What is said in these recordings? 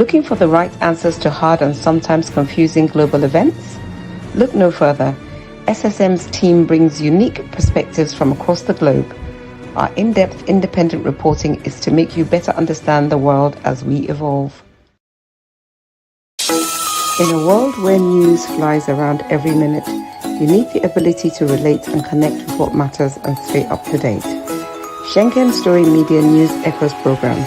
Looking for the right answers to hard and sometimes confusing global events? Look no further. SSM's team brings unique perspectives from across the globe. Our in-depth independent reporting is to make you better understand the world as we evolve. In a world where news flies around every minute, you need the ability to relate and connect with what matters and stay up to date. Schengen Story Media News Echoes program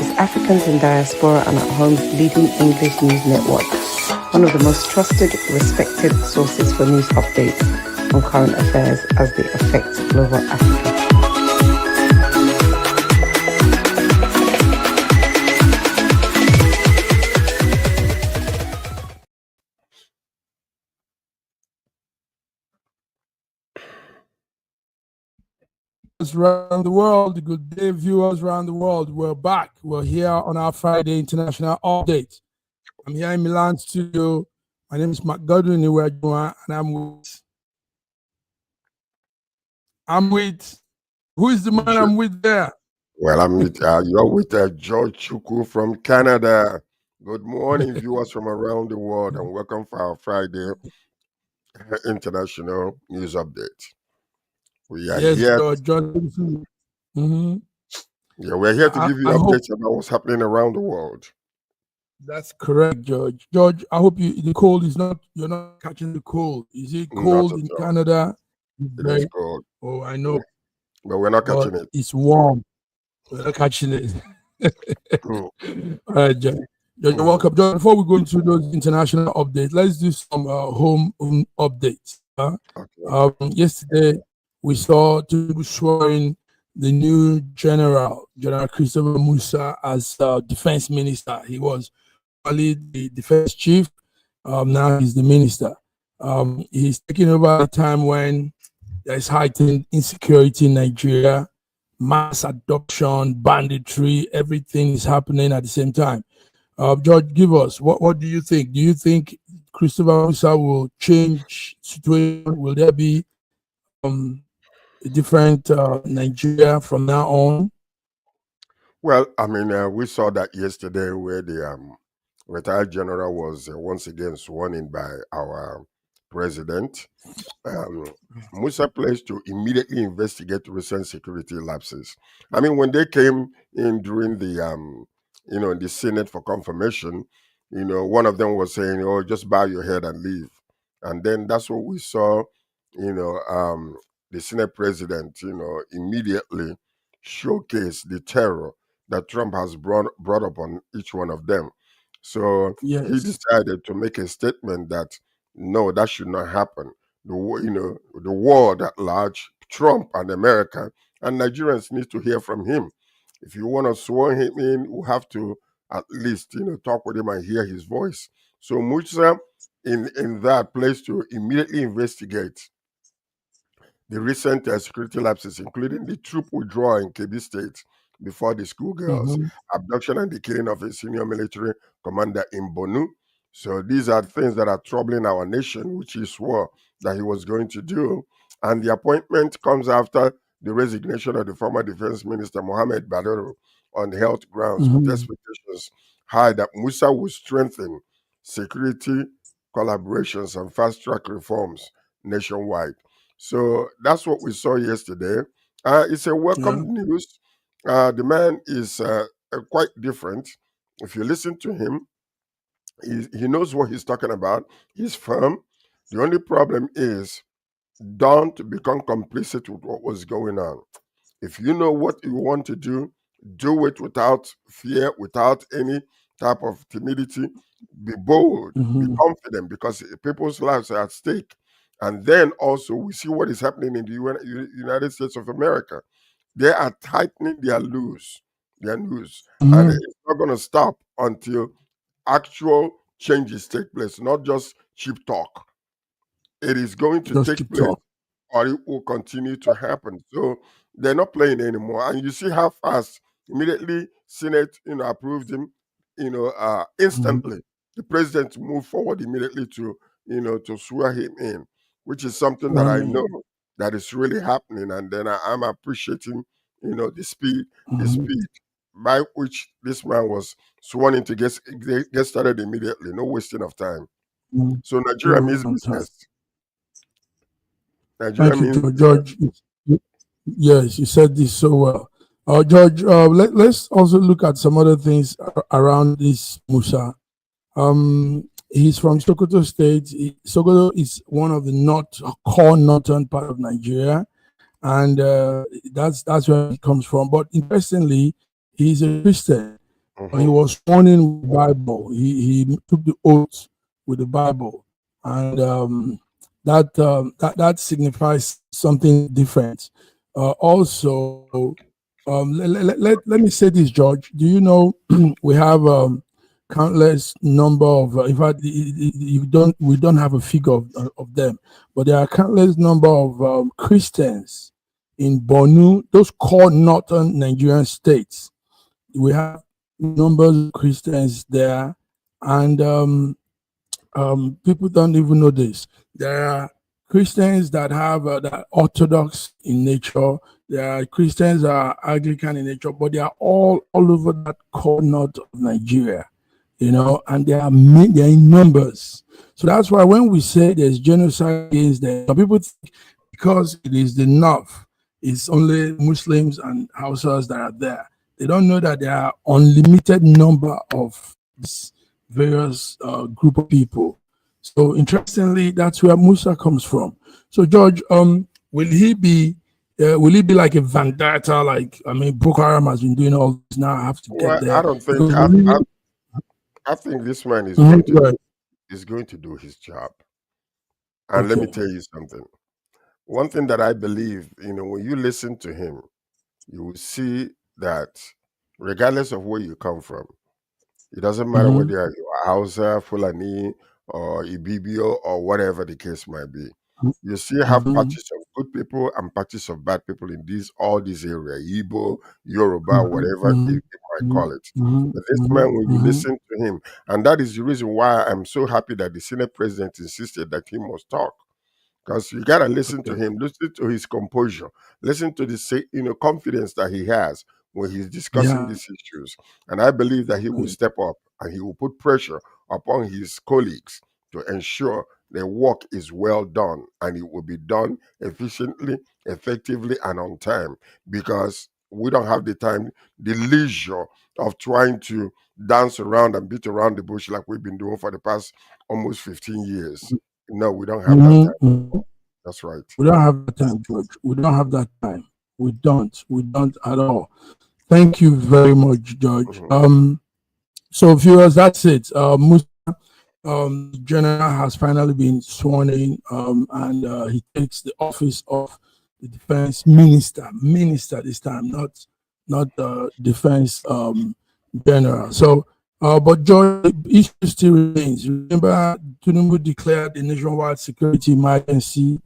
is Africans in Diaspora and at Home's leading English news network, one of the most trusted, respected sources for news updates on current affairs as they affect global Africa. Around the world, good day, viewers around the world. We're back. We're here on our Friday International Update. I'm here in Milan studio. My name is Mark Godwin, and I'm with. Who is the man I'm with there? Well, I'm with you're with George Chukwu from Canada. Good morning, viewers from around the world, and welcome for our Friday International News Update. We are here. Yeah, we're here to give you updates about what's happening around the world. That's correct, George. George, I hope the cold is not. You're not catching the cold. Is it cold in Canada? It is cold. Oh, I know. But we're not catching it. It's warm. We're not catching it. All right, George. You're welcome. George, before we go into those international updates, let's do some home updates. Yesterday, we saw Tinubu swearing the new General Christopher Musa as defense minister. He was only the defense chief. Now he's the minister. He's taking over at a time when there's heightened insecurity in Nigeria, mass adoption, banditry, everything is happening at the same time. George, give us, what do you think? Do you think Christopher Musa will change situation? Will there be a different Nigeria from now on? Well, I mean, we saw that yesterday where the retired general was once again sworn in by our president. Musa pledged to immediately investigate recent security lapses. I mean, when they came in during the the Senate for confirmation, one of them was saying, "Oh, just bow your head and leave," and then that's what we saw. The Senate president, immediately showcase the terror that Trump has brought upon each one of them. So he decided to make a statement that no, that should not happen. The world at large, Trump and America and Nigerians need to hear from him. If you want to swear him in, you have to at least talk with him and hear his voice. So Musa in that place to immediately investigate the recent security lapses, including the troop withdrawal in Kebbi State before the schoolgirls, abduction and the killing of a senior military commander in Bonu. So these are things that are troubling our nation, which he swore that he was going to do. And the appointment comes after the resignation of the former defense minister, Mohammed Badoro, on health grounds, with expectations high that Musa would strengthen security collaborations and fast-track reforms nationwide. So that's what we saw yesterday. It's a welcome news. The man is quite different. If you listen to him, he knows what he's talking about. He's firm. The only problem is don't become complicit with what was going on. If you know what you want to do it without fear, without any type of timidity. Be bold, be confident, because people's lives are at stake. And then also we see what is happening in the United States of America. They are tightening their noose, and it's not going to stop until actual changes take place, not just cheap talk. It is going to take place, or it will continue to happen. So they're not playing anymore. And you see how fast immediately Senate, approved him, instantly. The president moved forward immediately to swear him in, which is something that I know that is really happening. And then I'm appreciating, the speed. by which this man was sworn in to get started immediately, no wasting of time. So Nigeria means business. Nigeria Thank you, means George. Yes, you said this so well. George, let's also look at some other things around this Musa. He's from Sokoto State. Sokoto is one of the core northern part of Nigeria, and that's where he comes from. But interestingly, he's a Christian. He was sworn in with the Bible. He took the oath with the Bible, and that signifies something different. Also, let me say this, George. Do you know we have countless number of in fact we don't have a figure of them, but there are countless number of Christians in Borno, those core northern Nigerian states. We have numbers of Christians there, and people don't even know this. There are Christians that have that are Orthodox in nature. There are Christians that are Anglican in nature, but they are all over that core north of Nigeria, and they are in numbers. So that's why when we say there's genocide against them, some people think because it is the north, it's only Muslims and Hausas that are there. They don't know that there are unlimited number of these various group of people. So interestingly, that's where Musa comes from. So George, will he be like a vendetta? Like, I mean, Boko Haram has been doing all this. Now I have to get there. I don't think. I think this man is going to do his job. And let me tell you something. One thing that I believe, when you listen to him, you will see that regardless of where you come from, it doesn't matter whether you're Hausa, Fulani, or Ibibio, or whatever the case might be. You still have patches of good people and patches of bad people in all these areas, Igbo, Yoruba, whatever they might call it. But this man, when you listen to him, and that is the reason why I'm so happy that the Senate president insisted that he must talk. Because you gotta listen to him, listen to his composure, listen to the confidence that he has when he's discussing these issues. And I believe that he will step up and he will put pressure upon his colleagues to ensure the work is well done and it will be done efficiently, effectively, and on time. Because we don't have the time, the leisure of trying to dance around and beat around the bush like we've been doing for the past almost 15 years. No, we don't have that time. That's right. We don't have that time, George. We don't have that time. We don't at all. Thank you very much, George. So viewers, that's it. Musa, General has finally been sworn in, and he takes the office of the defense minister this time, not defense general. So, but George, the issue still remains. Remember, Tinubu declared a nationwide security emergency.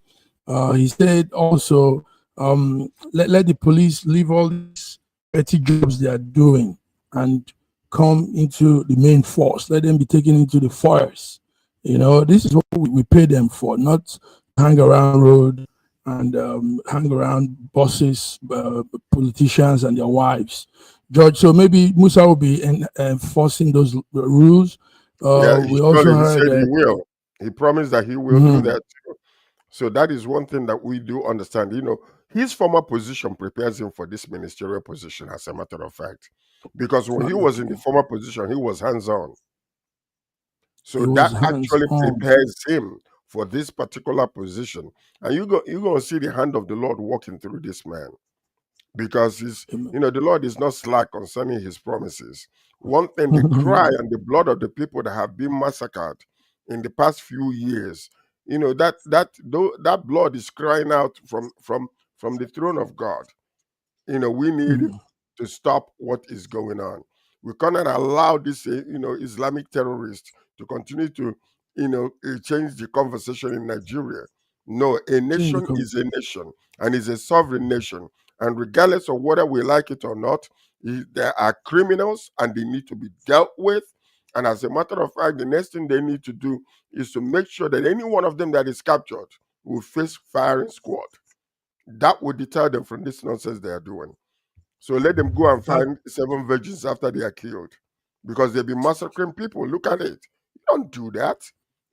He said also, let the police leave all these petty jobs they are doing and come into the main force. Let them be taken into the forest. This is what we pay them for, not hang around road and hang around bosses, politicians and their wives. George, so maybe Musa will be enforcing those rules. He said he will. He promised that he will do that too. So that is one thing that we do understand. His former position prepares him for this ministerial position, as a matter of fact. Because when he was in the former position, he was hands-on. So that actually prepares him for this particular position. And you're going to see the hand of the Lord walking through this man. Because the Lord is not slack concerning his promises. One thing, the cry and the blood of the people that have been massacred in the past few years, that blood is crying out from the throne of God. We need to stop what is going on. We cannot allow this Islamic terrorists to continue to change the conversation in Nigeria. No, a nation is a nation and is a sovereign nation. And regardless of whether we like it or not, there are criminals and they need to be dealt with. And as a matter of fact, the next thing they need to do is to make sure that any one of them that is captured will face firing squad. That would deter them from this nonsense they are doing. So let them go and find 7 virgins after they are killed, because they'll be massacring people. Look at it. You don't do that.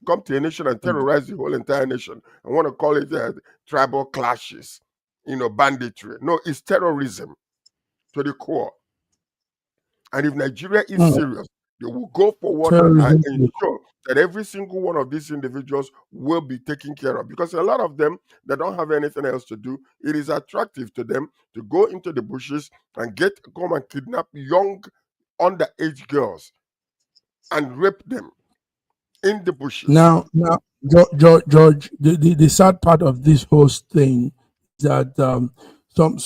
Come to a nation and terrorize the whole entire nation and want to call it tribal clashes, banditry. No, it's terrorism to the core. And if Nigeria is serious, they will go forward and ensure that every single one of these individuals will be taken care of. Because a lot of them, they don't have anything else to do. It is attractive to them to go into the bushes and come and kidnap young underage girls and rape them in the bushes. Now, George, the sad part of this whole thing is that some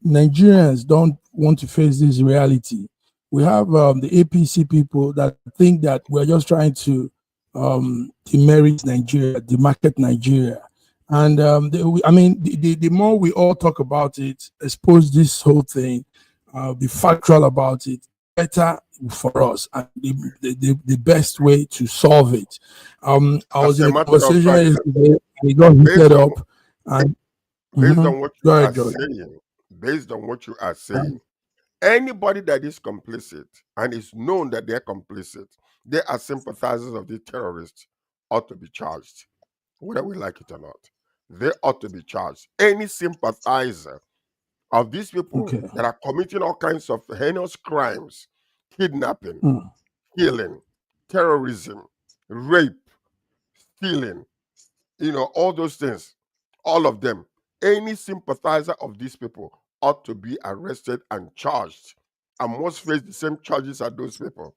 Nigerians don't want to face this reality. We have the APC people that think that we're just trying to demerit Nigeria, demarket Nigeria. And the more we all talk about it, expose this whole thing, be factual about it, better for us, and the best way to solve it. I was in a conversation yesterday, we got heated up, and based on what you are saying, anybody that is complicit and is known that they're complicit, they are sympathizers of the terrorists, ought to be charged, whether we like it or not. They ought to be charged. Any sympathizer of these people that are committing all kinds of heinous crimes, kidnapping, killing, terrorism, rape, stealing, all those things, all of them, any sympathizer of these people ought to be arrested and charged and must face the same charges as those people.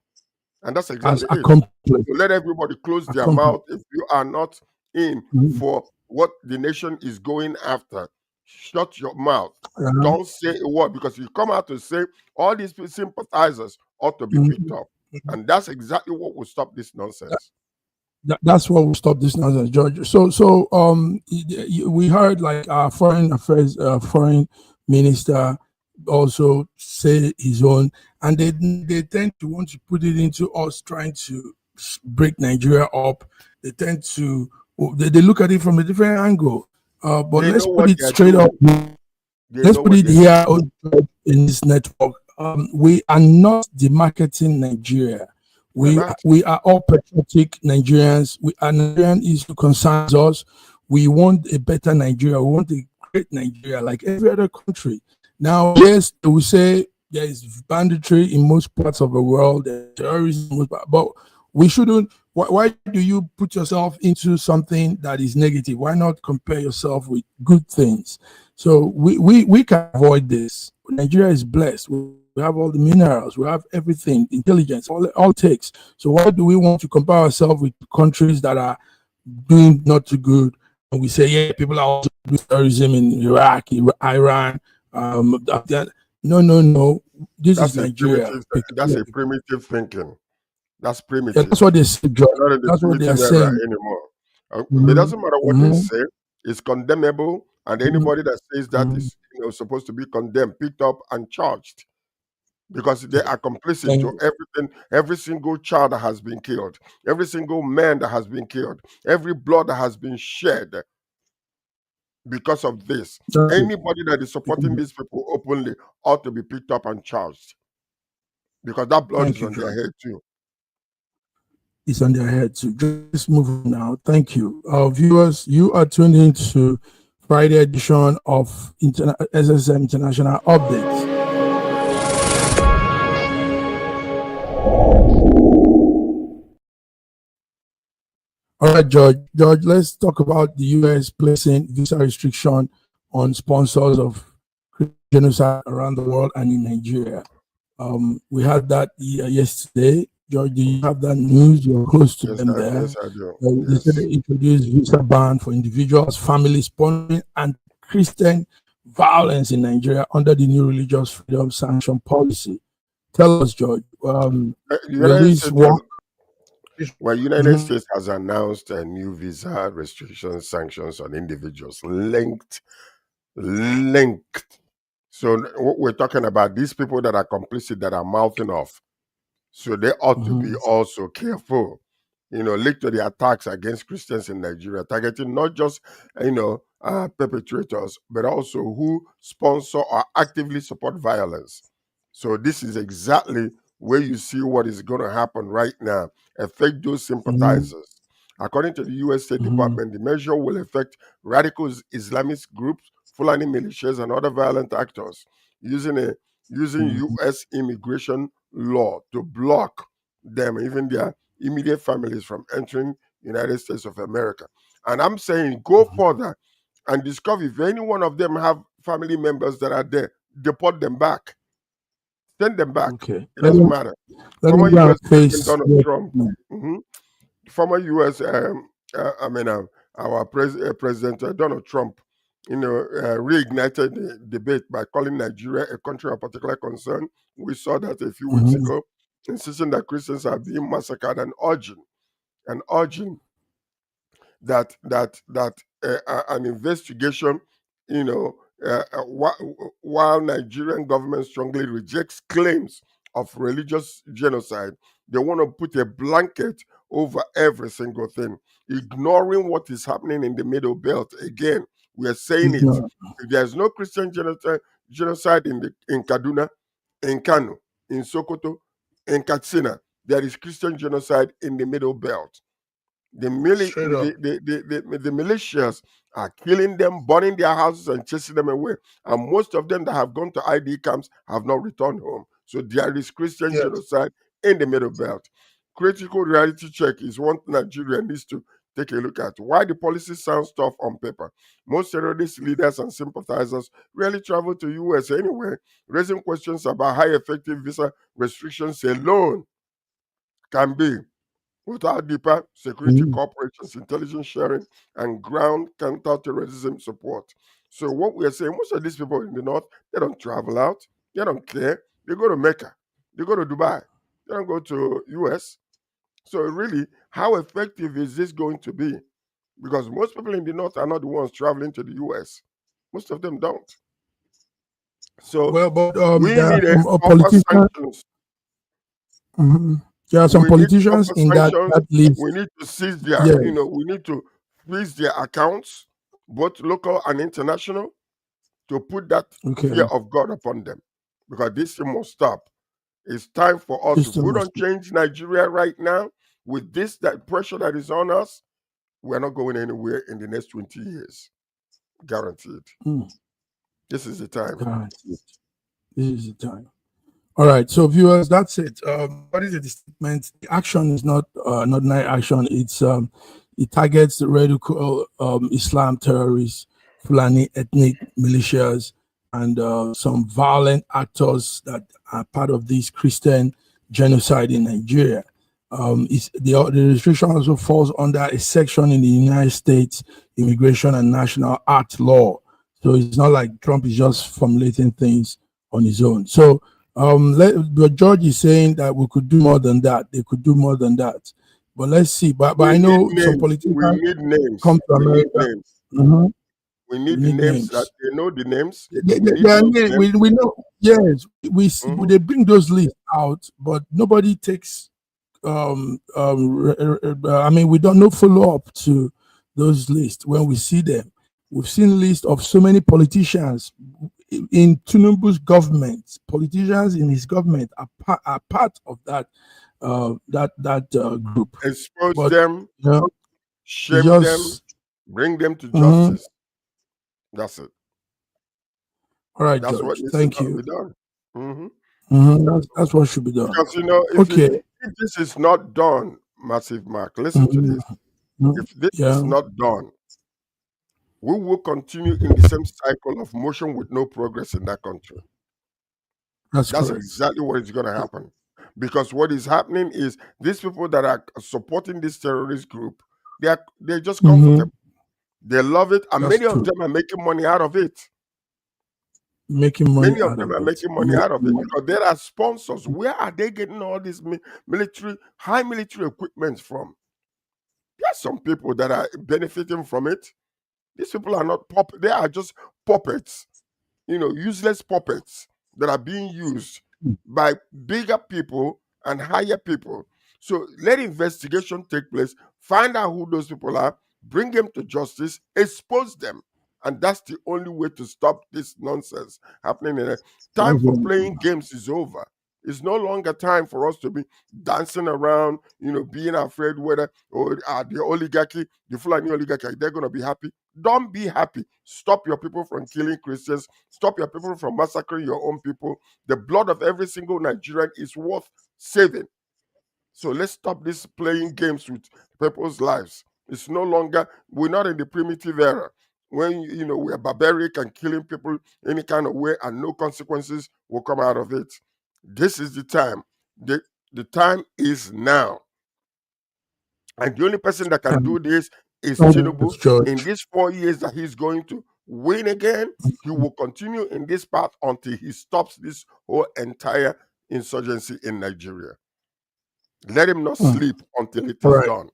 And that's exactly it. So let everybody close their mouth. If you are not in for what the nation is going after, shut your mouth. Don't say a word, because if you come out to say, all these sympathizers ought to be picked up. And that's exactly what will stop this nonsense. That's what will stop this nonsense, George. So we heard like our foreign affairs foreign minister also say his own, and they tend to want to put it into us trying to break Nigeria up. They tend to they look at it from a different angle. But let's put it straight up. Let's put it here in this network. We are not demarketing Nigeria. We are all patriotic Nigerians. Our Nigerian issue concerns us. We want a better Nigeria. We want a great Nigeria like every other country. Now, yes, we say there is banditry in most parts of the world, there's terrorism, but we shouldn't. Why do you put yourself into something that is negative? Why not compare yourself with good things? So we can avoid this. Nigeria is blessed. We have all the minerals, we have everything, intelligence, all it takes. So why do we want to compare ourselves with countries that are doing not too good? And we say, yeah, people are also doing terrorism in Iraq, Iran. No. This is Nigeria. That's a primitive thinking. That's primitive. Yeah, that's what they say, George. That's what they are saying anymore. It doesn't matter what they say. It's condemnable, and anybody that says that is supposed to be condemned, picked up, and charged. Because they are complicit to everything, every single child that has been killed, every single man that has been killed, every blood that has been shed because of this. Anybody that is supporting these people openly ought to be picked up and charged, because that blood is on their head too. It's on their head too. Just move on now. Thank you. Viewers, you are tuned into Friday edition of SSM International Updates. All right, George, let's talk about the U.S. placing visa restriction on sponsors of genocide around the world and in Nigeria. We had that yesterday. George, do you have that news? You're close to them there. Yes, I do. They said they introduced visa ban for individuals, families, sponsoring and Christian violence in Nigeria under the new religious freedom sanction policy. Tell us, George. United States has announced a new visa restriction sanctions on individuals linked. So what we're talking about, these people that are complicit, that are mouthing off, so they ought to be also careful, linked to the attacks against Christians in Nigeria, targeting not just, perpetrators, but also who sponsor or actively support violence. So this is exactly where you see what is going to happen right now. Affect those sympathizers. According to the U.S. State Department, the measure will affect radical Islamist groups, Fulani militias, and other violent actors using U.S. immigration law to block them, even their immediate families, from entering United States of America. And I'm saying go further and discover if any one of them have family members that are there, deport them back, send them back. Okay. It doesn't matter. Let Former me go and U.S. President face. Donald Trump, mhm, former U.S. Our President Donald Trump, reignited the debate by calling Nigeria a country of particular concern. We saw that a few weeks ago, insisting that Christians are being massacred and urging that an investigation, you know, while Nigerian government strongly rejects claims of religious genocide, they want to put a blanket over every single thing, ignoring what is happening in the Middle Belt. Again, we are saying it. If there's no Christian genocide in Kaduna, in Kano, in Sokoto, in Katsina, there is Christian genocide in the Middle Belt. The militias are killing them, burning their houses, and chasing them away. And most of them that have gone to ID camps have not returned home. So there is Christian genocide in the Middle Belt. Critical reality check is what Nigeria needs to take a look at. Why the policy sounds tough on paper. Most terrorist leaders and sympathizers rarely travel to US anyway, raising questions about how effective visa restrictions alone can be without deeper security cooperations, intelligence sharing, and ground counterterrorism support. So what we are saying, most of these people in the north, they don't travel out, they don't care. They go to Mecca, they go to Dubai, they don't go to US. So really, how effective is this going to be? Because most people in the north are not the ones traveling to the US. Most of them don't. So we there need are some upper sanctions. There are some We need politicians upper in that sanctions. list. We need to seize their, Yes. we need to freeze their accounts, both local and international, to put that fear of God upon them. Because this thing must stop. It's time for us. If we don't change Nigeria right now with that pressure that is on us, we're not going anywhere in the next 20 years. Guaranteed. This is the time. Guaranteed. This is the time. All right, so viewers, that's it. What is the statement? The action is not night action. It targets the radical Islam terrorists, Fulani ethnic militias, and some violent actors that are part of this Christian genocide in Nigeria. The restriction also falls under a section in the United States Immigration and National Act law. So it's not like Trump is just formulating things on his own. So but George is saying that we could do more than that. They could do more than that. But let's see. But I know some politicians come to America. We need names that they know the names. We know. Yes, they bring those lists out, but nobody takes. I mean, we don't know follow up to those lists when we see them. We've seen lists of so many politicians in Tinubu's government. Politicians in his government are part of that group. Expose them, shame them, bring them to justice. That's it. All right, that's George. What needs Thank to you. Be done. That's what should be done. Because if this is not done, Massive Mark, listen to this. If this is not done, we will continue in the same cycle of motion with no progress in that country. That's exactly what is going to happen. Because what is happening is these people that are supporting this terrorist group, they're just comfortable. They love it, and many of them are making money out of it. Many of them are making money out of it because there are sponsors. Where are they getting all this high military equipment from? There are some people that are benefiting from it. These people are not they are just puppets, useless puppets that are being used by bigger people and higher people. So let investigation take place, find out who those people are, bring them to justice, expose them. And that's the only way to stop this nonsense happening. Time for playing games is over. It's no longer time for us to be dancing around, being afraid whether the oligarchy, the Fulani oligarchy, they're going to be happy. Don't be happy. Stop your people from killing Christians. Stop your people from massacring your own people. The blood of every single Nigerian is worth saving. So let's stop this playing games with people's lives. It's no longer, we're not in the primitive era when, we're barbaric and killing people any kind of way and no consequences will come out of it. This is the time. The time is now. And the only person that can do this is Tinubu. In these 4 years that he's going to win again, he will continue in this path until he stops this whole entire insurgency in Nigeria. Let him not sleep until it is done.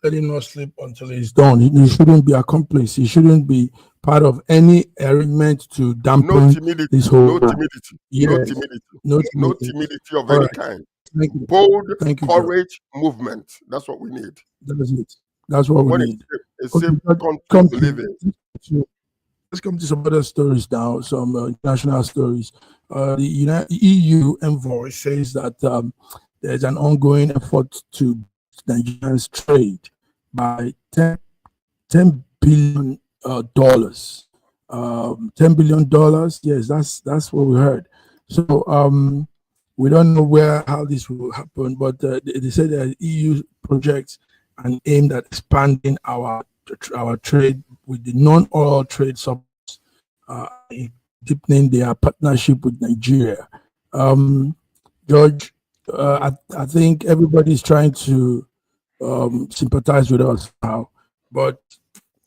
Let him not sleep until it's done. He shouldn't be accomplice. He shouldn't be part of any arrangement to dampen this whole. No timidity. Yes. No timidity of any kind. Bold, courage, movement. That's what we need. That's it. That's what we need. A safe country to live in. Let's come to some other stories now, some international stories. The EU envoy says that there's an ongoing effort to boost Nigeria's trade by $10 billion. $10 billion. Yes, that's what we heard. So we don't know how this will happen, but they say that EU projects and aimed at expanding our trade with the non-oil trade subs, deepening their partnership with Nigeria. George, I think everybody's trying to sympathize with us now, but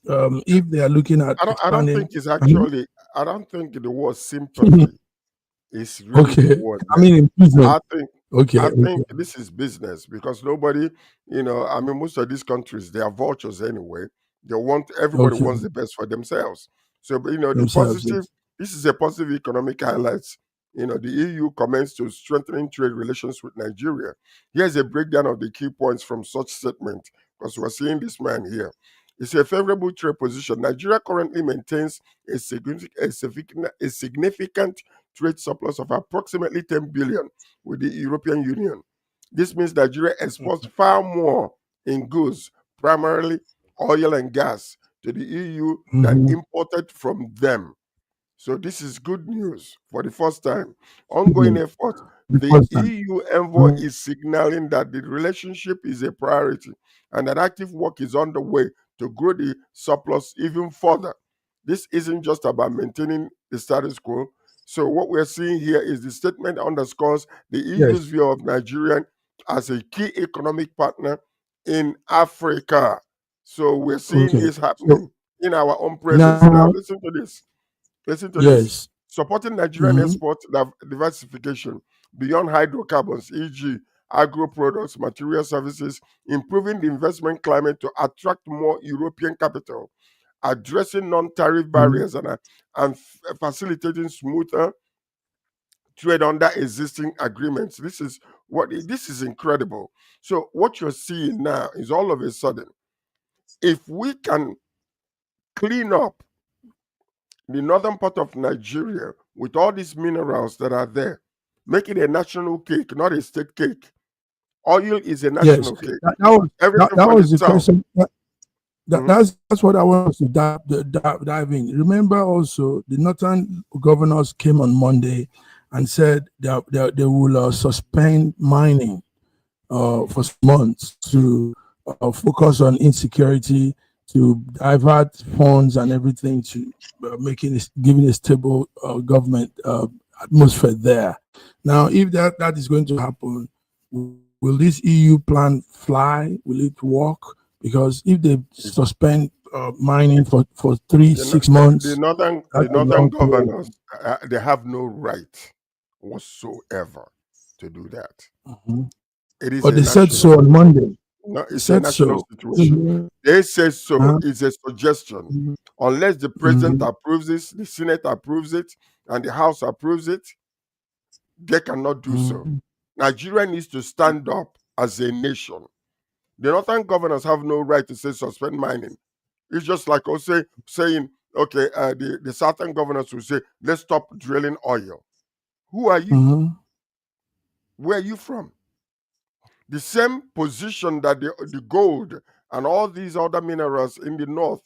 if they are looking at, I don't think it's actually. I don't think the word sympathy is really the word. I mean, I think this is business because nobody, most of these countries, they are vultures anyway. Everybody wants the best for themselves. So, the positive. This is a positive economic highlight. The EU comments to strengthening trade relations with Nigeria. Here's a breakdown of the key points from such statement, because we're seeing this man here. It's a favorable trade position. Nigeria currently maintains a significant trade surplus of approximately 10 billion with the European Union. This means Nigeria exports far more in goods, primarily oil and gas, to the EU than imported from them. So this is good news for the first time. Ongoing effort. The EU envoy is signaling that the relationship is a priority and that active work is underway to grow the surplus even further. This isn't just about maintaining the status quo. So what we're seeing here is the statement underscores the EU's view of Nigeria as a key economic partner in Africa. So we're seeing this happening in our own presence. Now listen to this. Listen to this. Supporting Nigerian export diversification beyond hydrocarbons, e.g., agro products, material services, improving the investment climate to attract more European capital, addressing non-tariff barriers and facilitating smoother trade under existing agreements. This is incredible. So what you're seeing now is all of a sudden, if we can clean up the northern part of Nigeria with all these minerals that are there, make it a national cake, not a state cake. Oil is a national cake. That was the question. That's what I want to dive in. Remember also, the northern governors came on Monday and said they will suspend mining for months to focus on insecurity, to divert funds and everything to giving a stable government atmosphere there. Now, if that is going to happen, will this EU plan fly? Will it work? Because if they suspend mining for 6 months, the northern governors they have no right whatsoever to do that. It is but they said so on Monday. No, it's a national situation. They say so. It's a suggestion. Unless the president approves it, the Senate approves it, and the House approves it, they cannot do so. Nigeria needs to stand up as a nation. The northern governors have no right to say suspend mining. It's just like us saying okay, the southern governors will say, let's stop drilling oil. Who are you? Where are you from? The same position that the gold and all these other minerals in the north,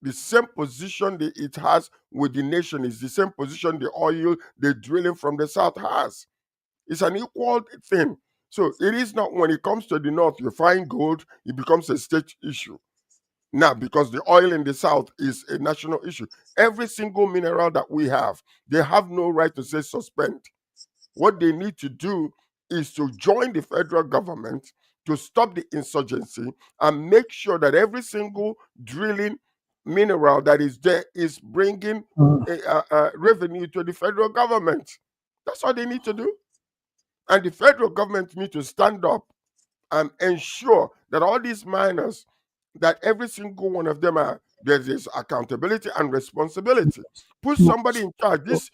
the same position that it has with the nation is the same position the oil the drilling from the south has. It's an equal thing. So it is not when it comes to the north, you find gold, it becomes a state issue. Now, because the oil in the south is a national issue, every single mineral that we have, they have no right to say suspend. What they need to do is to join the federal government to stop the insurgency and make sure that every single drilling mineral that is there is bringing revenue to the federal government. That's all they need to do. And the federal government need to stand up and ensure that all these miners, that every single one of them there's accountability and responsibility. Put somebody in charge. This,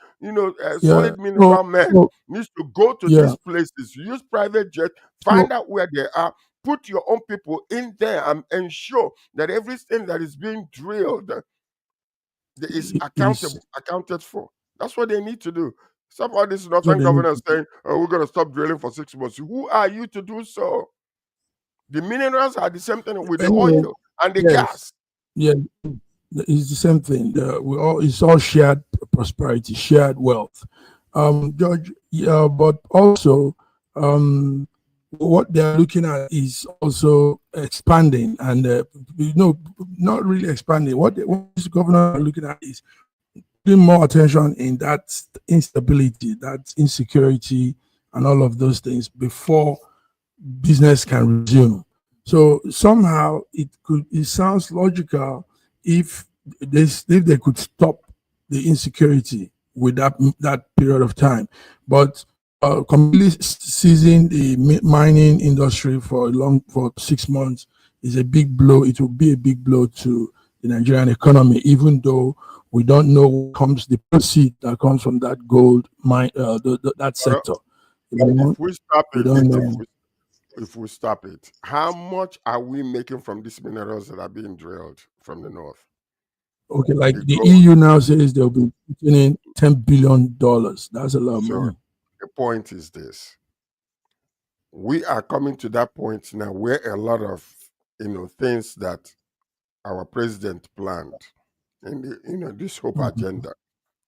solid mineral man needs to go to these places, use private jet, find out where they are, put your own people in there and ensure that everything that is being drilled is accounted for. That's what they need to do. Some of these northern governors saying, oh, we're going to stop drilling for 6 months. Who are you to do so? The minerals are the same thing with the oil and the gas. Yeah, it's the same thing. It's all shared prosperity, shared wealth. George, but also what they're looking at is also expanding, and not really expanding. What the governor are looking at is putting more attention in that instability, that insecurity, and all of those things before business can resume. So somehow it sounds logical if they could stop the insecurity with that period of time, but completely seizing the mining industry for 6 months is a big blow. It will be a big blow to the Nigerian economy, even though we don't know what comes the proceed that comes from that gold mine, that sector. If we stop it, if we stop it, how much are we making from these minerals that are being drilled from the north? Okay, like the EU now says they'll be putting in $10 billion. That's a lot of money. The point is this: we are coming to that point now where a lot of things that our president planned in the this hope agenda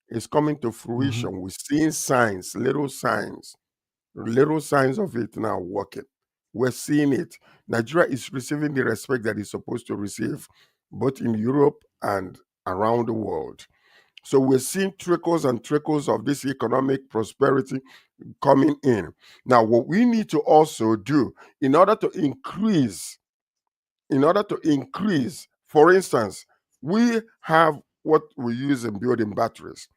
is coming to fruition. We're seeing signs, little signs of it now working. We're seeing it. Nigeria is receiving the respect that it's supposed to receive, both in Europe and around the world. So we're seeing trickles and trickles of this economic prosperity coming in. Now, what we need to also do in order to increase, for instance, we have what we use in building batteries.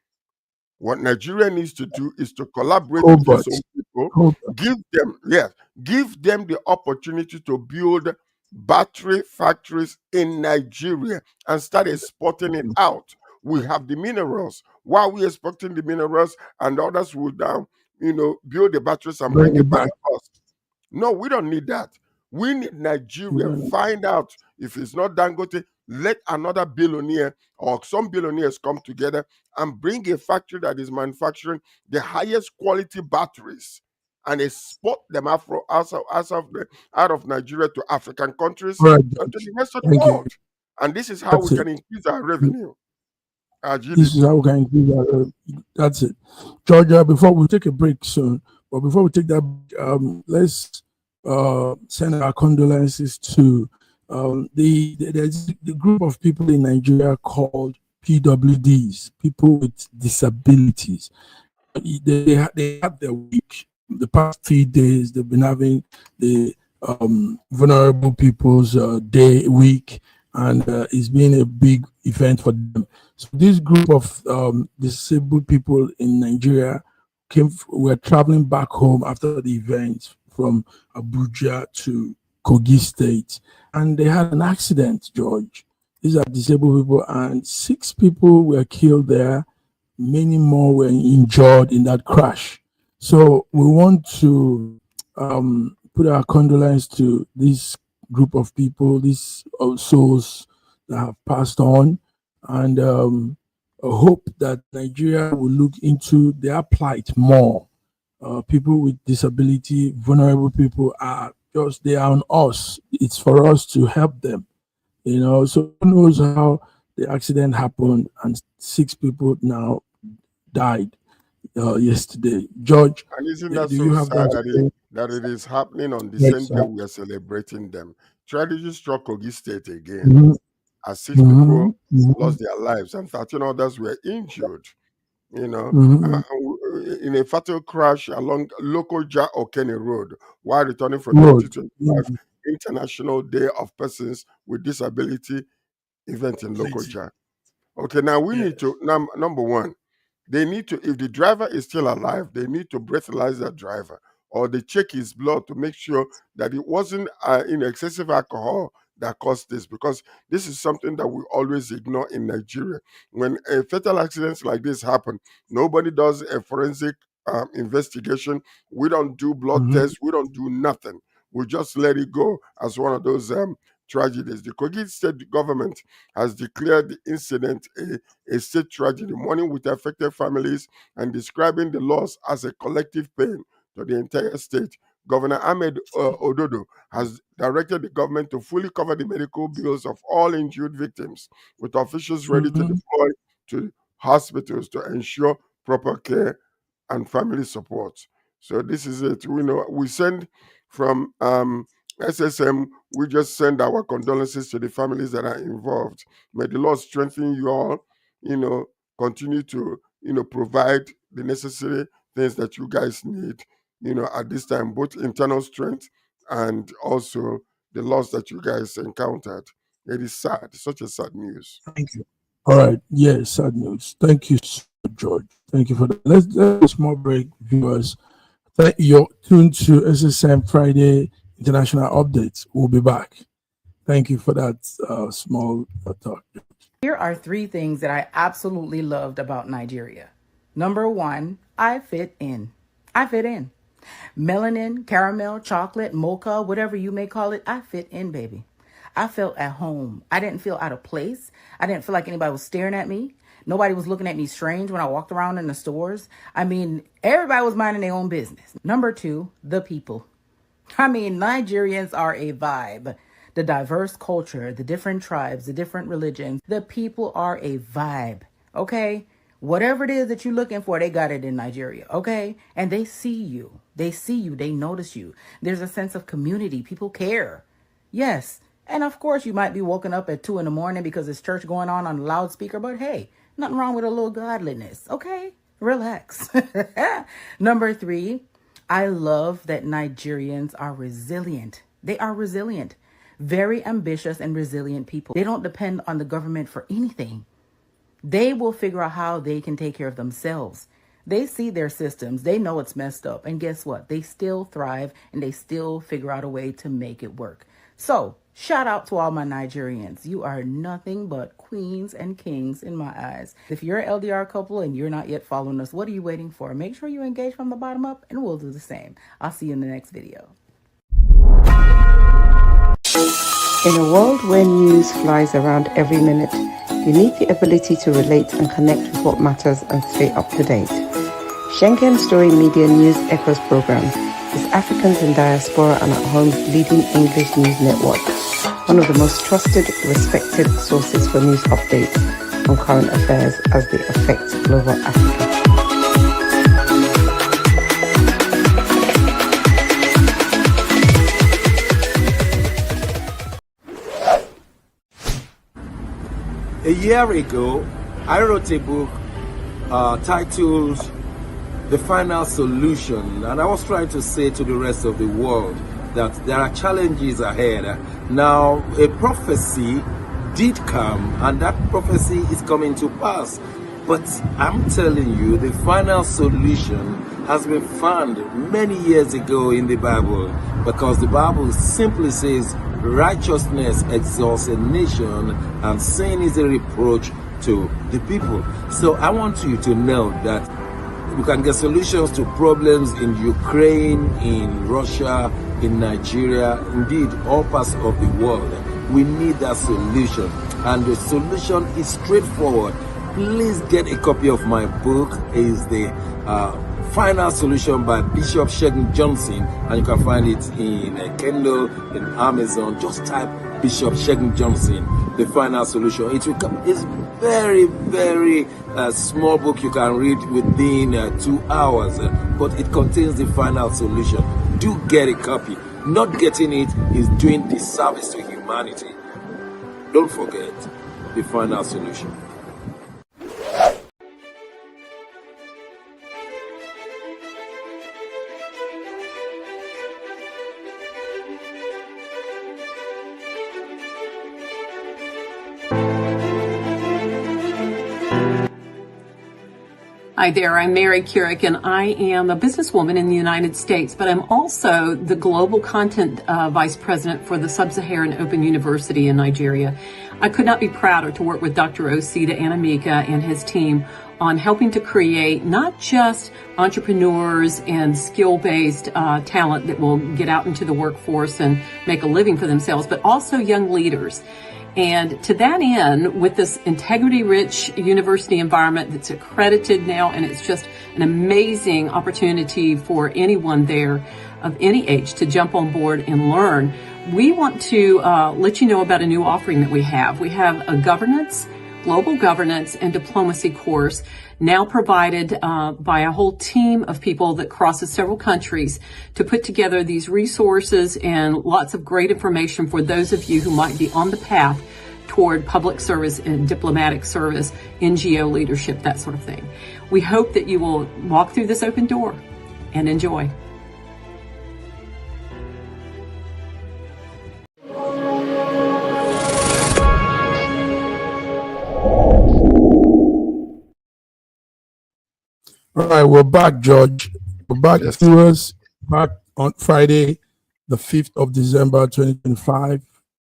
What Nigeria needs to do is to collaborate with these people, give them the opportunity to build battery factories in Nigeria and start exporting it out. We have the minerals. While we're exporting the minerals, and others will now, build the batteries and bring it back to us. No, we don't need that. We need Nigeria. Find out if it's not Dangote, let another billionaire or some billionaires come together and bring a factory that is manufacturing the highest quality batteries and export them out of Nigeria to African countries and to the rest of the world. And this is how we can increase our revenue. This is how we can increase our revenue. That's it. Georgia, before we take a break soon, but before we take that, let's send our condolences to there's the group of people in Nigeria called PWDs, people with disabilities. They had their week. The past 3 days, they've been having the Vulnerable People's Day week, and it's been a big event for them. So this group of disabled people in Nigeria were traveling back home after the event from Abuja to Kogi State, and they had an accident, George. These are disabled people, and 6 people were killed there. Many more were injured in that crash. So we want to put our condolence to this group of people, these souls that have passed on. and hope that Nigeria will look into their plight more. People with disability, vulnerable people they are on us. It's for us to help them, So who knows how the accident happened and 6 people now died yesterday. George, And isn't that do so you have sad that? that it is happening on the Yes, same day sir. we are celebrating them? Tragedy struck Kogi State again, Mhm, as 6 mhm, people mhm, lost their lives and 13 others were injured. mhm. In a fatal crash along Lokoja Okene Road while returning from Road. 2025 International Day of Persons with Disability event in Plenty. Lokoja. Okay, now we need Yes. to, number one, they need to, if the driver is still alive, they need to breathalyze that driver or they check his blood to make sure that it wasn't in excessive alcohol that caused this, because this is something that we always ignore in Nigeria. When a fatal accidents like this happen, nobody does a forensic investigation. We don't do blood Mhm, tests. We don't do nothing. We just let it go as one of those tragedies. The Kogi state government has declared the incident a state tragedy, mourning with affected families and describing the loss as a collective pain to the entire state. Governor Ahmed Ododo has directed the government to fully cover the medical bills of all injured victims, with officials ready to mhm. deploy to hospitals to ensure proper care and family support. So this is it. We send from SSM, we just send our condolences to the families that are involved. May the Lord strengthen you all, you know, continue to, provide the necessary things that you guys need, at this time, both internal strength and also the loss that you guys encountered. It is sad, such a sad news. Thank you. All right. Yes, sad news. Thank you, so much, George. Thank you for that. Let's a small break, viewers. You're tuned to SSM Friday International Updates. We'll be back. Thank you for that small talk. Here are 3 things that I absolutely loved about Nigeria. Number 1, I fit in. I fit in. Melanin, caramel, chocolate, mocha, whatever you may call it, I fit in, baby. I felt at home. I didn't feel out of place. I didn't feel like anybody was staring at me. Nobody was looking at me strange when I walked around in the stores. I mean, everybody was minding their own business. Number 2, the people. I mean, Nigerians are a vibe. The diverse culture, the different tribes, the different religions, the people are a vibe, okay? Whatever it is that you're looking for, they got it in Nigeria, okay? And they see you. They see you. They notice you. There's a sense of community. People care. Yes. And of course, you might be woken up at 2 in the morning because there's church going on the loudspeaker, but hey, nothing wrong with a little godliness, okay? Relax. Number 3, I love that Nigerians are resilient. They are resilient. Very ambitious and resilient people. They don't depend on the government for anything. They will figure out how they can take care of themselves. They see their systems. They know it's messed up. And guess what? They still thrive and they still figure out a way to make it work. So, shout out to all my Nigerians. You are nothing but queens and kings in my eyes. If you're an LDR couple and you're not yet following us, what are you waiting for? Make sure you engage from the bottom up and we'll do the same. I'll see you in the next video. In a world where news flies around every minute, you need the ability to relate and connect with what matters and stay up to date. Schengen Story Media News Echoes program is Africans in Diaspora and at Home's leading English news network, one of the most trusted, respected sources for news updates on current affairs as they affect global Africa. A year ago, I wrote a book titled The Final Solution, and I was trying to say to the rest of the world that there are challenges ahead. Now, a prophecy did come, and that prophecy is coming to pass. But I'm telling you, the final solution has been found many years ago in the Bible, because the Bible simply says righteousness exalts a nation and sin is a reproach to the people. So I want you to know that you can get solutions to problems in Ukraine, in Russia, in Nigeria, indeed all parts of the world. We need that solution. and the solution is straightforward. Please get a copy of my book. It's the Final Solution by Bishop Schengen Johnson, and you can find it in Kindle, in Amazon. Just type Bishop Schengen Johnson, The Final Solution. It's very, very small book you can read within 2 hours, but it contains the final solution. Do get a copy. Not getting it is doing disservice to humanity. Don't forget the final solution. Hi there, I'm Mary Keurig, and I am a businesswoman in the United States, but I'm also the Global Content Vice President for the Sub-Saharan Open University in Nigeria. I could not be prouder to work with Dr. Osita Anamika and his team on helping to create not just entrepreneurs and skill-based talent that will get out into the workforce and make a living for themselves, but also young leaders. And to that end, with this integrity-rich university environment that's accredited now, and it's just an amazing opportunity for anyone there of any age to jump on board and learn, we want to let you know about a new offering that we have. We have a global governance and diplomacy course now provided by a whole team of people that crosses several countries to put together these resources and lots of great information for those of you who might be on the path toward public service and diplomatic service, NGO leadership, that sort of thing. We hope that you will walk through this open door and enjoy. All right, we're back, George. We're back, viewers. Back on Friday, the 5th of December, 2025.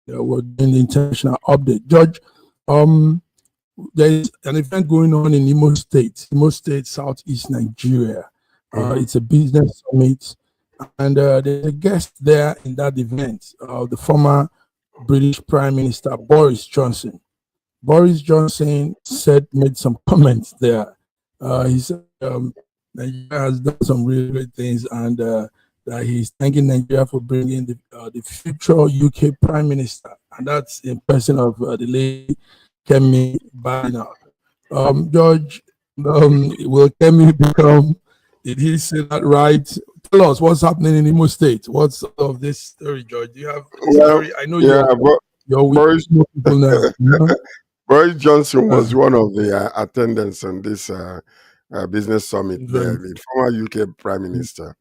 We're doing the international update. George, there is an event going on in Imo State, Southeast Nigeria. It's a business summit, and there's a guest there in that event, the former British Prime Minister, Boris Johnson. Boris Johnson made some comments there. He said Nigeria has done some really great things, and that he's thanking Nigeria for bringing the future UK Prime Minister, and that's in person of the lady Kemi Badenoch. George, will Kemi become? Did he say that right? Tell us what's happening in Imo State. What's of this story, George? Do you have a story? I know you're Boris, people now. Boris Johnson was one of the attendants on this business summit there, the former UK Prime Minister.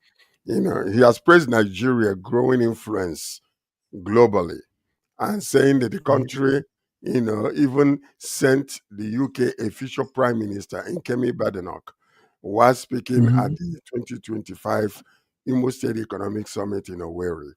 You know, he has praised Nigeria growing influence globally and saying that the country, you know, even sent the UK official Prime Minister in Kemi Badenoch while speaking at the 2025 Imo State Economic Summit in Owerri.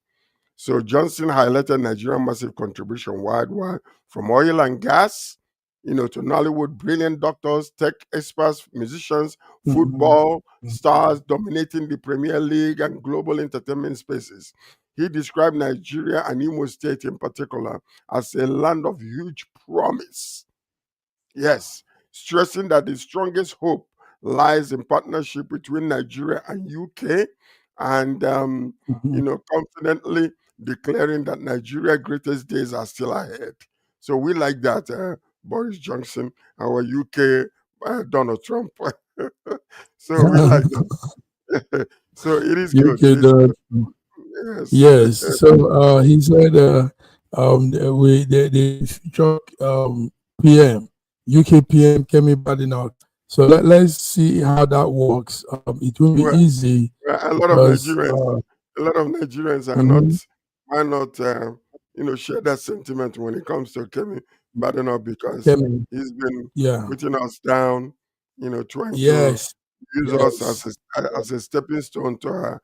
So Johnson highlighted Nigeria's massive contribution worldwide, from oil and gas, you know, to Nollywood brilliant doctors, tech experts, musicians, football stars dominating the Premier League and global entertainment spaces. He described Nigeria and Imo State in particular as a land of huge promise. Yes, stressing that the strongest hope lies in partnership between Nigeria and UK, and you know, confidently declaring that Nigeria's greatest days are still ahead. So we like that, Boris Johnson, our UK Donald Trump. So we like that. So it is good. It is good. Yes. So he said the future PM, UK PM, Kemi Badenoch. So let's see how that works. It will be easy. A lot of Nigerians are not you know, share that sentiment when it comes to Kemi Badenoch, because he's been putting us down, you know, trying to use us as a stepping stone to her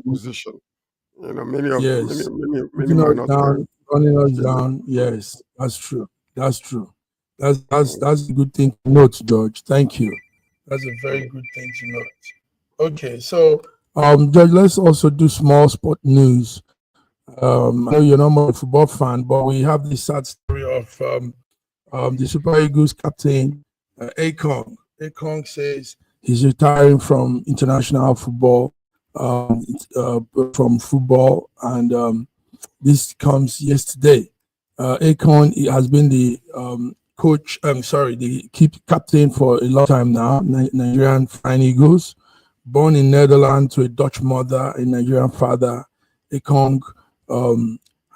position. You know, many might not running us down. Yes, that's true. That's a good thing to note, George. Thank you. That's a very good thing to note. Okay, so George, let's also do small sport news. I know you're not much a football fan, but we have this sad story of the Super Eagles captain, Akong. Akong says he's retiring from international football, and this comes yesterday. Akon has been the captain for a long time now. Nigerian Flying Eagles, born in Netherlands to a Dutch mother, a Nigerian father. Akon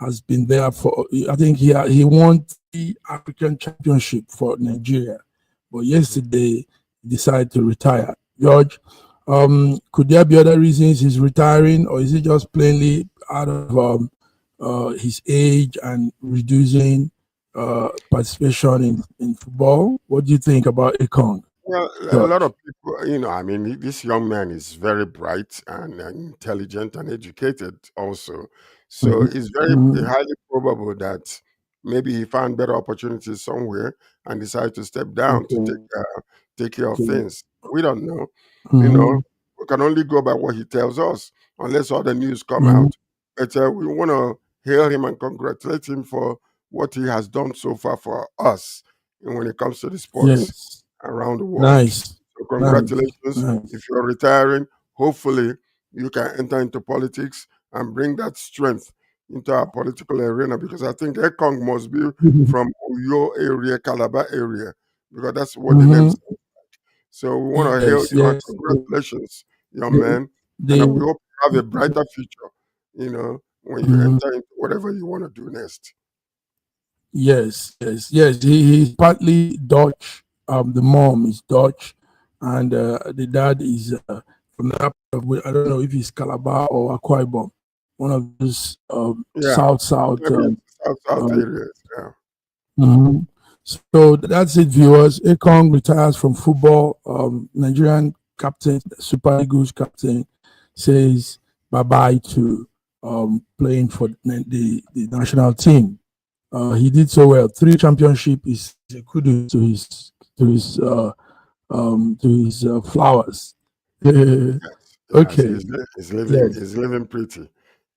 has been there for. I think he won the African Championship for Nigeria, but yesterday he decided to retire. George, could there be other reasons he's retiring, or is it just plainly out of his age and reducing participation in football? What do you think about Akon? Well, a lot of people, I mean, this young man is very bright and intelligent and educated also. So it's very highly probable that maybe he found better opportunities somewhere and decided to step down to take care of things. We don't know. We can only go by what he tells us unless all the news come out. But we want to hail him and congratulate him for what he has done so far for us when it comes to the sports around the world. Nice. So congratulations. If you're retiring, hopefully you can enter into politics and bring that strength into our political arena, because I think Ekong must be from your area, Calabar area, because that's what the name says. So we want to hail you and congratulations, young man. And we hope you have a brighter future, when you enter into whatever you want to do next. Yes. He's partly Dutch. The mom is Dutch, and the dad is from the I don't know if he's Calabar or Akwa Ibom, one of those south areas. So that's it, viewers. Akon retires from football. Nigerian captain, Super Eagles captain, says bye-bye to playing for the national team. He did so well. 3 championships is a kudos to his flowers. Okay. He's living pretty.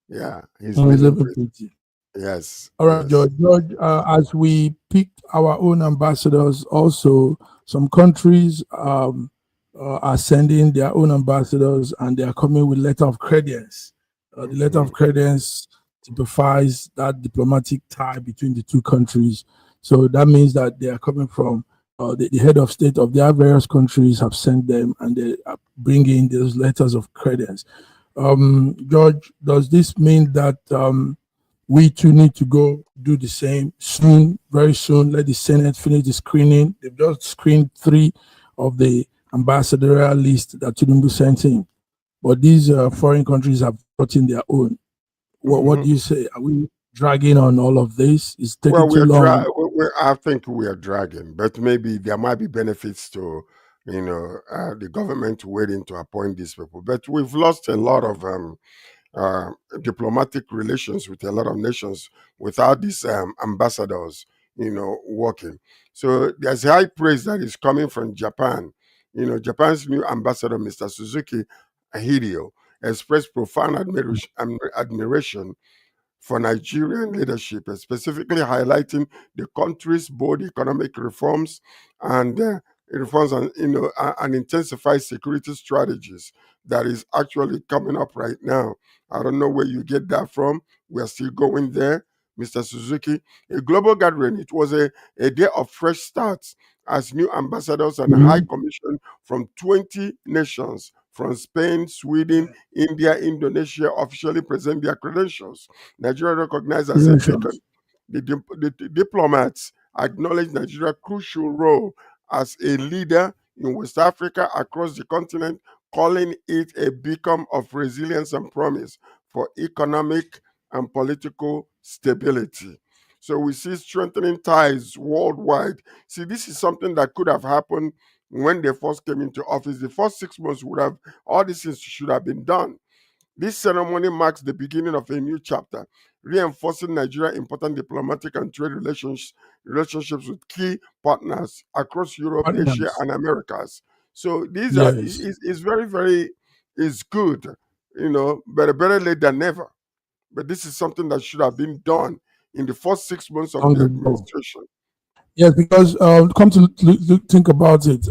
Yeah, he's living pretty. Yes. All right, George. As we picked our own ambassadors, also some countries are sending their own ambassadors, and they are coming with letter of credence. The letter of credence typifies that diplomatic tie between the two countries. So that means that they are coming from the head of state of their various countries have sent them, and they are bringing those letters of credence. George, does this mean that we too need to go do the same soon, very soon? Let the Senate finish the screening. They've just screened 3 of the ambassadorial list that Tinubu sent in, but these foreign countries have brought in their own. What do you say? Are we dragging on all of this? It's taking too long. I think we are dragging, but maybe there might be benefits to, the government waiting to appoint these people. But we've lost a lot of diplomatic relations with a lot of nations without these ambassadors, working. So there's high praise that is coming from Japan. Japan's new ambassador, Mr. Suzuki Hideo, expressed profound admiration for Nigerian leadership, specifically highlighting the country's bold economic reforms and and intensified security strategies that is actually coming up right now. I don't know where you get that from. We are still going there, Mr. Suzuki. A global gathering. It was a day of fresh starts as new ambassadors and high commission from 20 nations from Spain, Sweden, India, Indonesia officially present their credentials. Nigeria recognized as a beacon. The diplomats acknowledge Nigeria's crucial role as a leader in West Africa across the continent, calling it a beacon of resilience and promise for economic and political stability. So we see strengthening ties worldwide. See, this is something that could have happened when they first came into office. The first 6 months all these things should have been done. This ceremony marks the beginning of a new chapter, reinforcing Nigeria's important diplomatic and trade relationships with key partners across Europe, Asia, and Americas. So these is very, very is good, but better late than never. But this is something that should have been done in the first 6 months of Long the ago. administration. Yes, because come to think about it,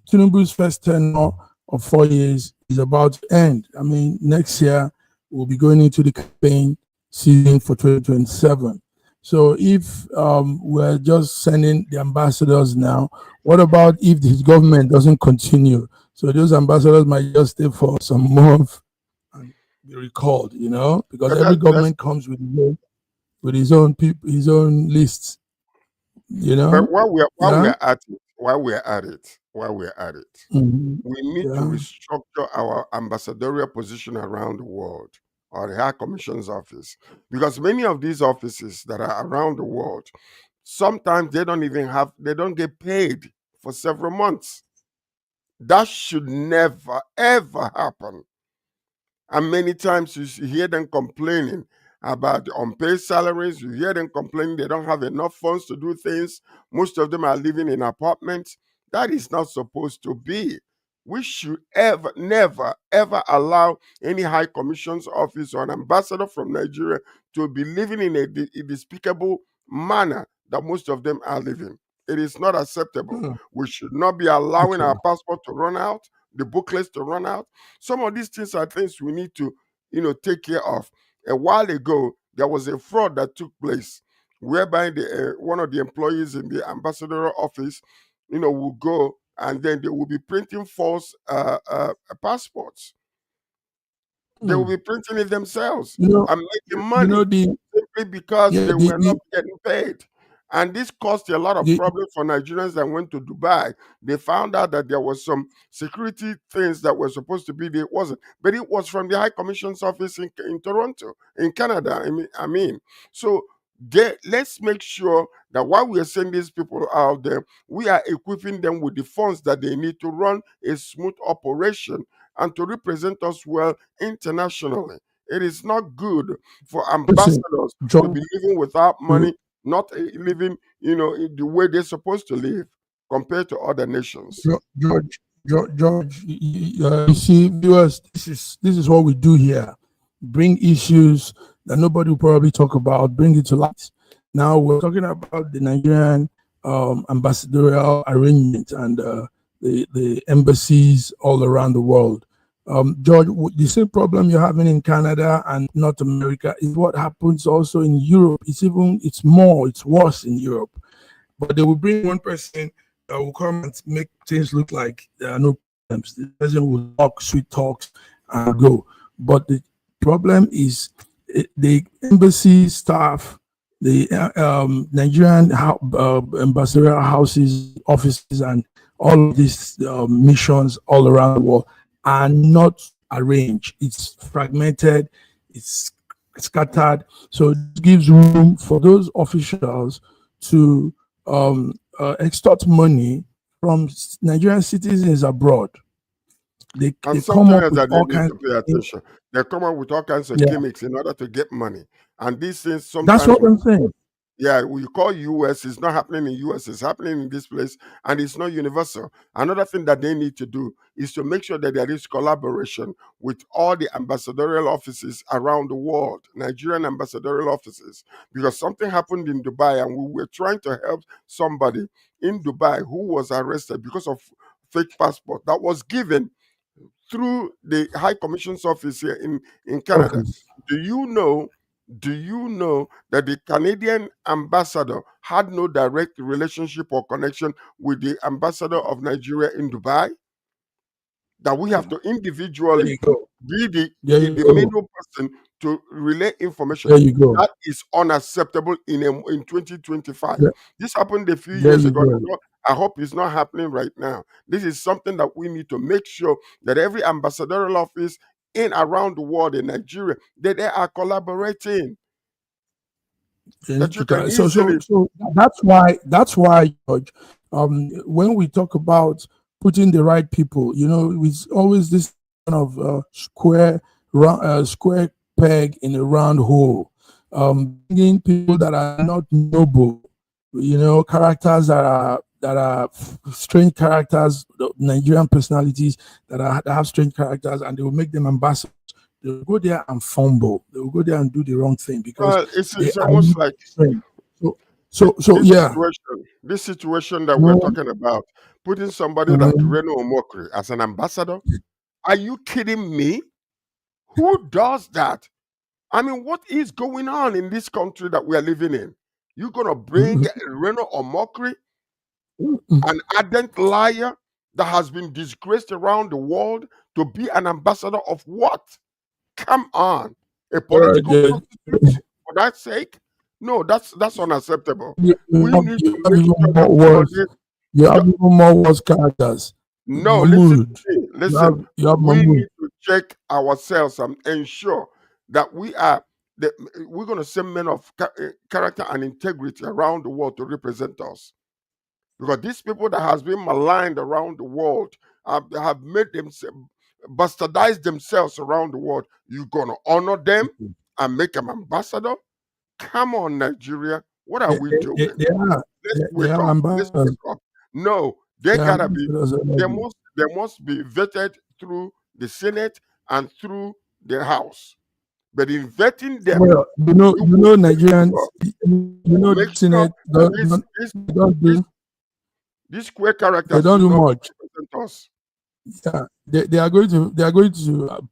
Tinubu's first tenure of 4 years is about to end. I mean, next year we'll be going into the campaign season for 2027. So if we're just sending the ambassadors now, what about if his government doesn't continue? So those ambassadors might just stay for some month and be recalled, you know, because every government comes with his own people, his own lists. You know, But while we're at it, Mhm. we need to restructure our ambassadorial position around the world, or the High Commission's office, because many of these offices that are around the world, sometimes they don't get paid for several months. That should never ever happen. And many times you hear them complaining about the unpaid salaries. You hear them complaining they don't have enough funds to do things. Most of them are living in apartments. That is not supposed to be. We should never, ever allow any High Commission's office or an ambassador from Nigeria to be living in a despicable manner that most of them are living. It is not acceptable. We should not be allowing our passport to run out, the booklets to run out. Some of these things are things we need to, take care of. A while ago, there was a fraud that took place whereby one of the employees in the ambassadorial office, will go and then they will be printing false passports. They will be printing it themselves and making money simply because they were not getting paid. And this caused a lot of problems for Nigerians that went to Dubai. They found out that there was some security things that were supposed to be there. It wasn't. But it was from the High Commission's office in Toronto, in Canada. So let's make sure that while we are sending these people out there, we are equipping them with the funds that they need to run a smooth operation and to represent us well internationally. It is not good for ambassadors to be living without money, not living, in the way they're supposed to live compared to other nations. George, you see, viewers, this is what we do here: bring issues that nobody will probably talk about, bring it to light. Now we're talking about the Nigerian ambassadorial arrangement and the embassies all around the world. George, the same problem you're having in Canada and North America is what happens also in Europe. It's worse in Europe. But they will bring one person that will come and make things look like there are no problems. The person will talk sweet talks and go. But the problem is the embassy staff, the Nigerian ambassadorial houses, offices, and all of these missions all around the world are not arranged. It's fragmented, it's scattered. So it gives room for those officials to extort money from Nigerian citizens abroad. They come up with all kinds of attention. They come up with all kinds of gimmicks in order to get money. And these things sometimes... That's what I'm saying. Yeah, we call US, it's not happening in US, it's happening in this place, and it's not universal. Another thing that they need to do is to make sure that there is collaboration with all the ambassadorial offices around the world, Nigerian ambassadorial offices, because something happened in Dubai and we were trying to help somebody in Dubai who was arrested because of fake passport that was given through the High Commission's office here in Canada. Okay. Do you know that the Canadian ambassador had no direct relationship or connection with the ambassador of Nigeria in Dubai? That we have to individually be the middle person to relay information. There you go. That is unacceptable in 2025. Yeah. This happened a few years ago. I hope it's not happening right now. This is something that we need to make sure that every ambassadorial office in around the world in Nigeria, that they are collaborating. That you can easily... So that's why, George, when we talk about putting the right people, it's always this kind of square peg in a round hole. Bringing people that are not noble, characters that are strange characters, Nigerian personalities that have strange characters, and they will make them ambassadors. they'll go there and fumble. They'll go there and do the wrong thing because it's almost like this situation that we're talking about, putting somebody like Reno Omokri as an ambassador. Are you kidding me? Who does that? I mean, what is going on in this country that we are living in? You're gonna bring Reno Omokri, an ardent liar that has been disgraced around the world, to be an ambassador of what? Come on, a political prostitute for that sake? No, that's unacceptable. We need to make sure that you have even more worse characters. No, listen. We need to check ourselves and ensure that we're going to send men of character and integrity around the world to represent us. Because these people that has been maligned around the world have made themselves bastardize themselves around the world. You're gonna honor them and make them ambassador? Come on, Nigeria. What are we doing? Let's wake up. No, they gotta be. They must be vetted through the Senate and through the House. But in vetting them, Nigerians, the Senate these queer characters, they don't do much. Yeah, they are going to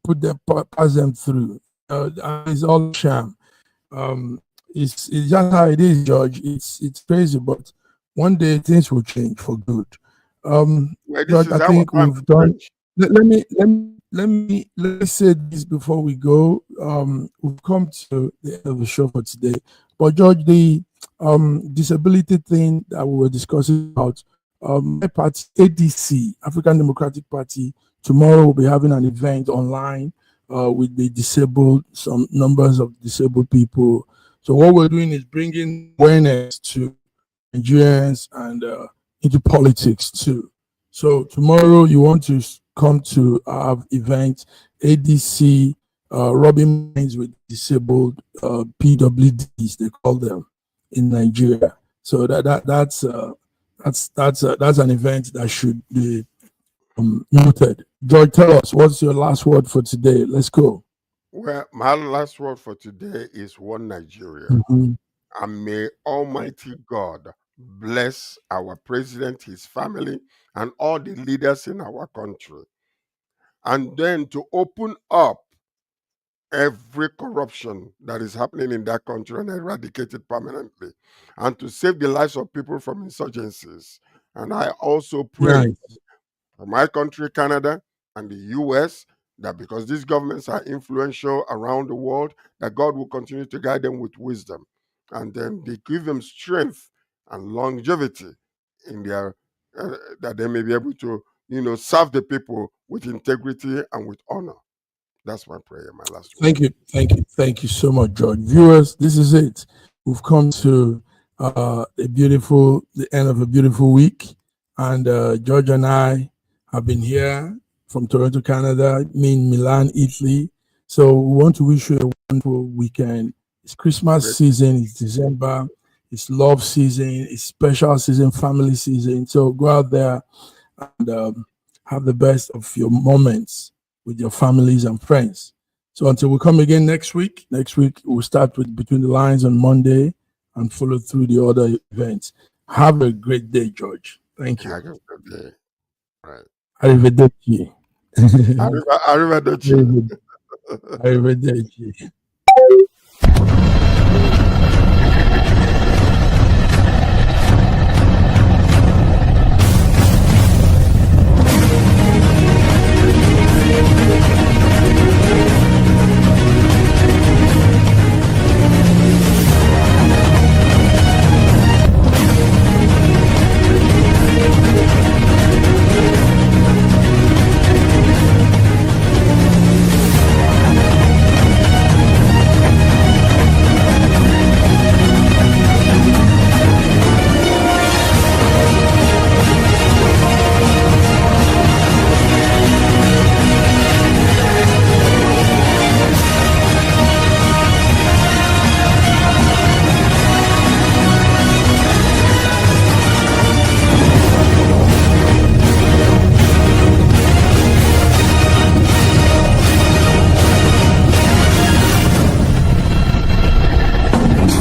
put them, pass them through. It's all sham. It's just how it is, George. It's crazy, but one day things will change for good. George, I think we've done. Let me say this before we go. We've come to the end of the show for today. But George, the disability thing that we were discussing about, my party, ADC, African Democratic Party, tomorrow will be having an event online with the disabled, some numbers of disabled people. So what we're doing is bringing awareness to Nigerians and into politics too. So tomorrow you want to come to our event, ADC, rubbing minds with disabled PWDs, they call them in Nigeria. So that's an event that should be noted. George, tell us, what's your last word for today? Let's go. Well, my last word for today is one Nigeria. And may Almighty God bless our president, his family, and all the leaders in our country. And then to open up every corruption that is happening in that country and eradicate it permanently, and to save the lives of people from insurgencies. And I also pray for my country, Canada, and the US, that because these governments are influential around the world, that God will continue to guide them with wisdom, and then they give them strength and longevity in their that they may be able to, serve the people with integrity and with honor. That's my prayer, my last word. Thank you so much, George. Viewers, this is it. We've come to the end of a beautiful week, and George and I have been here from Toronto, Canada, me in Milan, Italy. So we want to wish you a wonderful weekend. It's Christmas season, it's December, it's love season, it's special season, family season. So go out there and have the best of your moments with your families and friends. So until we come again next week we'll start with Between the Lines on Monday and follow through the other events. Have a great day, George. Thank you. Have a good day. Right. Arrivederci. Arrivederci. Arrivederci.